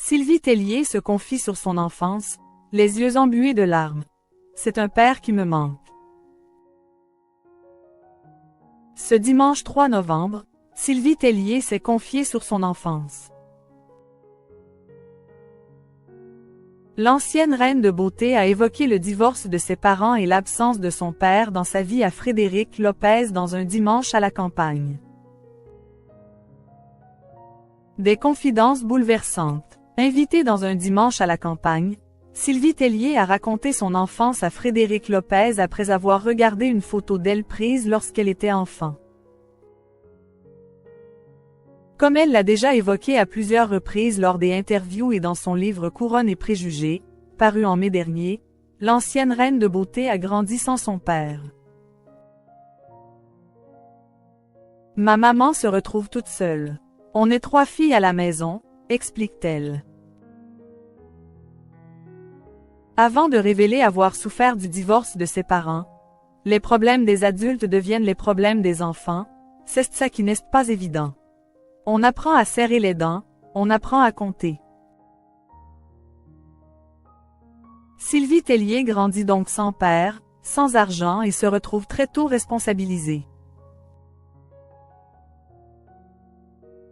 Sylvie Tellier se confie sur son enfance, les yeux embués de larmes. C'est un père qui me manque. Ce dimanche 3 novembre, Sylvie Tellier s'est confiée sur son enfance. L'ancienne reine de beauté a évoqué le divorce de ses parents et l'absence de son père dans sa vie à Frédéric Lopez dans un dimanche à la campagne. Des confidences bouleversantes. Invitée dans un dimanche à la campagne, Sylvie Tellier a raconté son enfance à Frédéric Lopez après avoir regardé une photo d'elle prise lorsqu'elle était enfant. Comme elle l'a déjà évoqué à plusieurs reprises lors des interviews et dans son livre Couronne et préjugés, paru en mai dernier, l'ancienne reine de beauté a grandi sans son père. Ma maman se retrouve toute seule. On est 3 filles à la maison, explique-t-elle. Avant de révéler avoir souffert du divorce de ses parents, les problèmes des adultes deviennent les problèmes des enfants, c'est ça qui n'est pas évident. On apprend à serrer les dents, on apprend à compter. Sylvie Tellier grandit donc sans père, sans argent et se retrouve très tôt responsabilisée.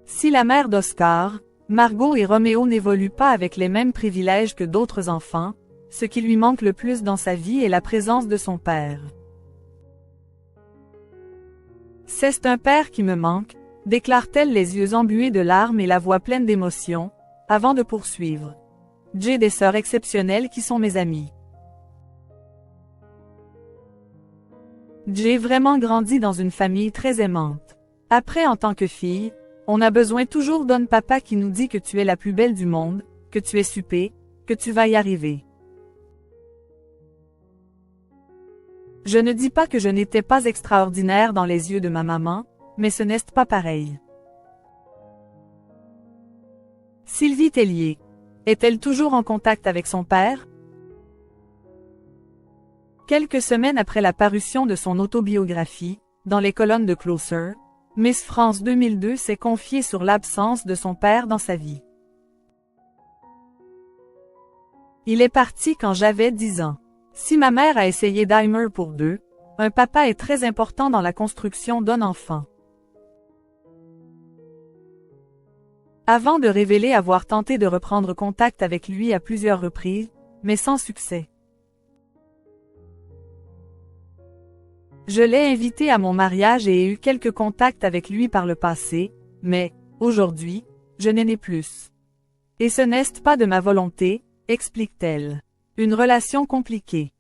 Si la mère d'Oscar, Margot et Roméo n'évoluent pas avec les mêmes privilèges que d'autres enfants, ce qui lui manque le plus dans sa vie est la présence de son père. C'est un père qui me manque, déclare-t-elle les yeux embués de larmes et la voix pleine d'émotion, avant de poursuivre. J'ai des sœurs exceptionnelles qui sont mes amies. J'ai vraiment grandi dans une famille très aimante. Après en tant que fille, on a besoin toujours d'un papa qui nous dit que tu es la plus belle du monde, que tu es super, que tu vas y arriver. Je ne dis pas que je n'étais pas extraordinaire dans les yeux de ma maman, mais ce n'est pas pareil. Sylvie Tellier. Est-elle toujours en contact avec son père? Quelques semaines après la parution de son autobiographie, dans les colonnes de Closer, Miss France 2002 s'est confiée sur l'absence de son père dans sa vie. Il est parti quand j'avais 10 ans. Si ma mère a essayé Dahmer pour 2, un papa est très important dans la construction d'un enfant. Avant de révéler avoir tenté de reprendre contact avec lui à plusieurs reprises, mais sans succès. Je l'ai invité à mon mariage et ai eu quelques contacts avec lui par le passé, mais, aujourd'hui, je n'en ai plus. Et ce n'est pas de ma volonté, explique-t-elle. Une relation compliquée.